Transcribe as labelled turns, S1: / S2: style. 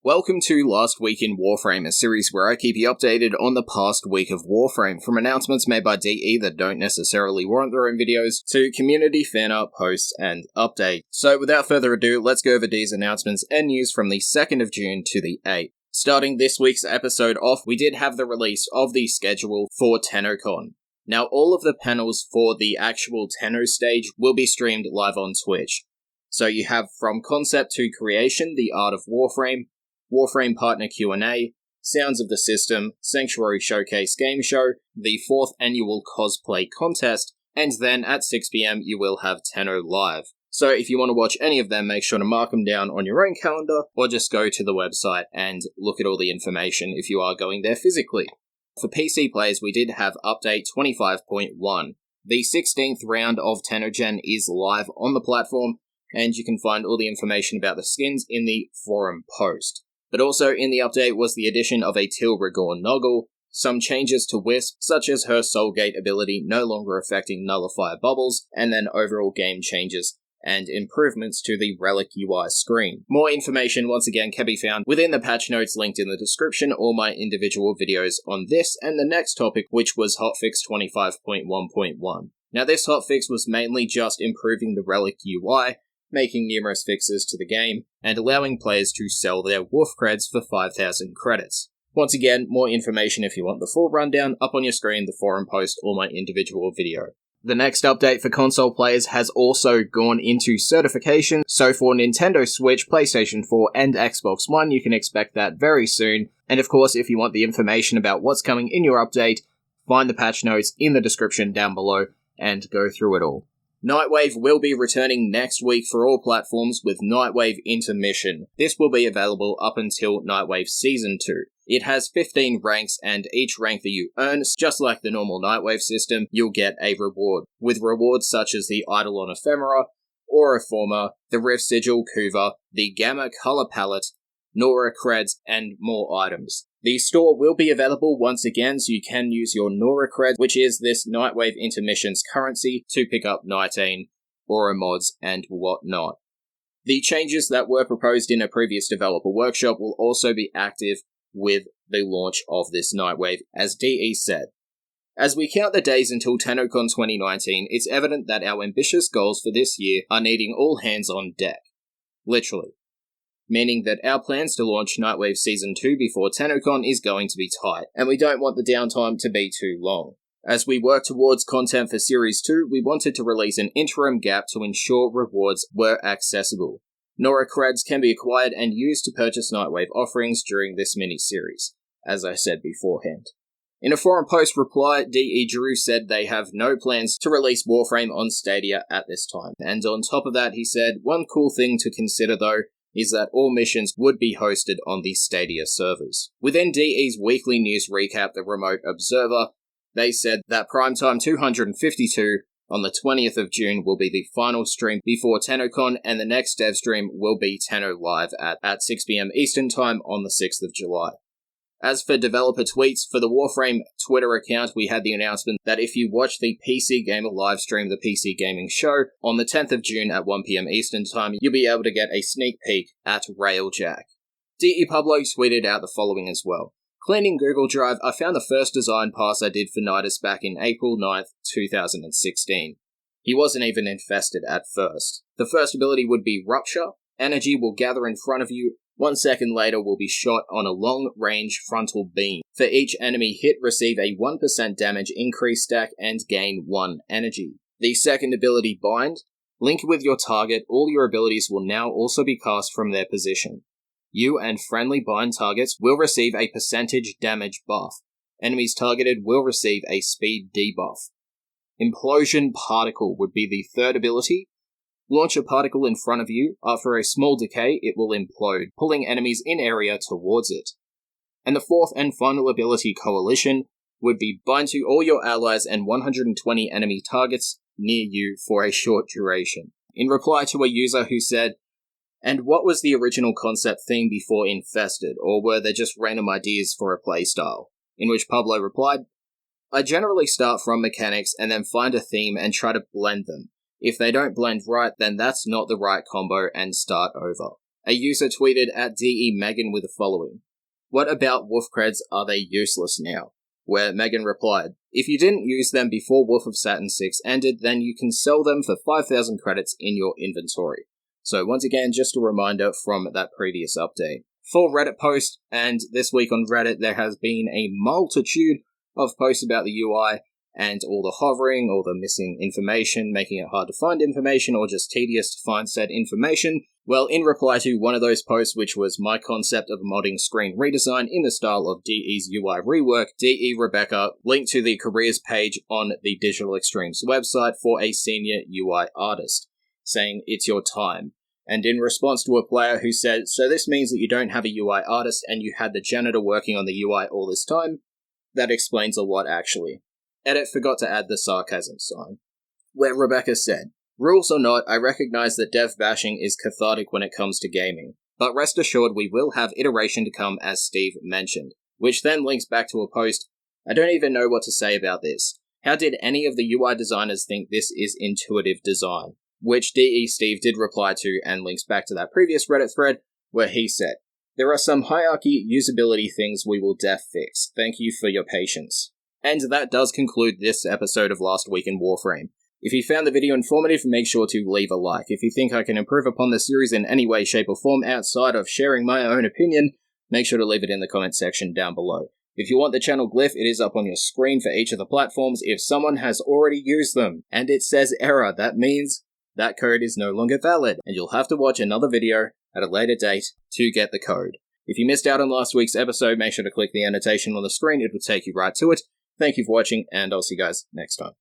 S1: Welcome to Last Week in Warframe, a series where I keep you updated on the past week of Warframe, from announcements made by DE that don't necessarily warrant their own videos, to community fan art posts and updates. So without further ado, let's go over these announcements and news from the 2nd of June to the 8th. Starting this week's episode off, we did have the release of the schedule for Tennocon. Now, all of the panels for the actual Tenno stage will be streamed live on Twitch. So you have From Concept to Creation, The Art of Warframe, Warframe Partner Q&A, Sounds of the System, Sanctuary Showcase Game Show, the 4th Annual Cosplay Contest, and then at 6 PM you will have Tennolive. So if you want to watch any of them, make sure to mark them down on your own calendar, or just go to the website and look at all the information if you are going there physically. For PC players, we did have Update 25.1. The 16th round of Tennocon is live on the platform, and you can find all the information about the skins in the forum post. But also in the update was the addition of a Tilragor Noggle, some changes to Wisp, such as her Soulgate ability no longer affecting Nullifier Bubbles, and then overall game changes and improvements to the Relic UI screen. More information once again can be found within the patch notes linked in the description, or my individual videos on this and the next topic, which was Hotfix 25.1.1. Now this hotfix was mainly just improving the Relic UI, making numerous fixes to the game, and allowing players to sell their Wolf creds for 5,000 credits. Once again, more information if you want the full rundown up on your screen, the forum post, or my individual video. The next update for console players has also gone into certification, so for Nintendo Switch, PlayStation 4, and Xbox One, you can expect that very soon. And of course, if you want the information about what's coming in your update, find the patch notes in the description down below and go through it all. Nightwave will be returning next week for all platforms with Nightwave Intermission. This will be available up until Nightwave Season 2. It has 15 ranks, and each rank that you earn, just like the normal Nightwave system, you'll get a reward, with rewards such as the Eidolon Ephemera, Aura Forma, the Rift Sigil Kuva, the Gamma Color Palette, Nora Creds, and more items. The store will be available once again, so you can use your Nora Creds, which is this Nightwave Intermission's currency, to pick up Nightane, Aura mods, and whatnot. The changes that were proposed in a previous developer workshop will also be active with the launch of this Nightwave, as DE said. As we count the days until Tennocon 2019, it's evident that our ambitious goals for this year are needing all hands on deck. Literally. Meaning that our plans to launch Nightwave Season 2 before Tennocon is going to be tight, and we don't want the downtime to be too long. As we work towards content for Series 2, we wanted to release an interim gap to ensure rewards were accessible. Nora Creds can be acquired and used to purchase Nightwave offerings during this mini-series, as I said beforehand. In a forum post reply, DE Drew said they have no plans to release Warframe on Stadia at this time, and on top of that he said, one cool thing to consider though, is that all missions would be hosted on the Stadia servers. Within DE's weekly news recap, The Remote Observer, they said that Primetime 252 on the 20th of June will be the final stream before Tennocon, and the next dev stream will be Tennolive at 6 PM Eastern Time on the 6th of July. As for developer tweets, for the Warframe Twitter account, we had the announcement that if you watch the PCGame Livestream, the PC Gaming Show, on the 10th of June at 1 PM Eastern Time, you'll be able to get a sneak peek at Railjack. DE Pablo tweeted out the following as well. Cleaning Google Drive, I found the first design pass I did for Nidus back in April 9th, 2016. He wasn't even infested at first. The first ability would be Rupture. Energy will gather in front of you. 1 second later will be shot on a long-range frontal beam. For each enemy hit, receive a 1% damage increase stack and gain 1 energy. The second ability, Bind. Link with your target, all your abilities will now also be cast from their position. You and friendly bind targets will receive a percentage damage buff. Enemies targeted will receive a speed debuff. Implosion Particle would be the third ability. Launch a particle in front of you. After a small decay, it will implode, pulling enemies in area towards it. And the fourth and final ability, Coalition, would be bind to all your allies and 120 enemy targets near you for a short duration. In reply to a user who said, and what was the original concept theme before Infested, or were there just random ideas for a playstyle? In which Pablo replied, I generally start from mechanics and then find a theme and try to blend them. If they don't blend right, then that's not the right combo and start over. a user tweeted at DE Megan with the following: "What about wolf creds? Are they useless now?" Where Megan replied, "If you didn't use them before Wolf of Saturn 6 ended, then you can sell them for 5,000 credits in your inventory." So once again, just a reminder from that previous update. Full Reddit post, and this week on Reddit there has been a multitude of posts about the UI, and all the hovering, all the missing information, making it hard to find information, or just tedious to find said information. Well, in reply to one of those posts, which was my concept of modding screen redesign in the style of DE's UI rework, DE Rebecca linked to the careers page on the Digital Extremes website for a senior UI artist, saying it's your time. And in response to a player who said, "So this means that you don't have a UI artist and you had the janitor working on the UI all this time?" That explains a lot, actually. Edit forgot to add the sarcasm sign. Where Rebecca said, "Rules or not, I recognize that dev bashing is cathartic when it comes to gaming. But rest assured we will have iteration to come, as Steve mentioned." Which then links back to a post, "I don't even know what to say about this. How did any of the UI designers think this is intuitive design?" Which DE Steve did reply to, and links back to that previous Reddit thread, where he said, "There are some hierarchy usability things we will def fix. Thank you for your patience." And that does conclude this episode of Last Week in Warframe. If you found the video informative, make sure to leave a like. If you think I can improve upon the series in any way, shape or form outside of sharing my own opinion, make sure to leave it in the comment section down below. If you want the channel glyph, it is up on your screen for each of the platforms if someone has already used them, and it says error. That means that code is no longer valid, and you'll have to watch another video at a later date to get the code. If you missed out on last week's episode, make sure to click the annotation on the screen. It will take you right to it. Thank you for watching, and I'll see you guys next time.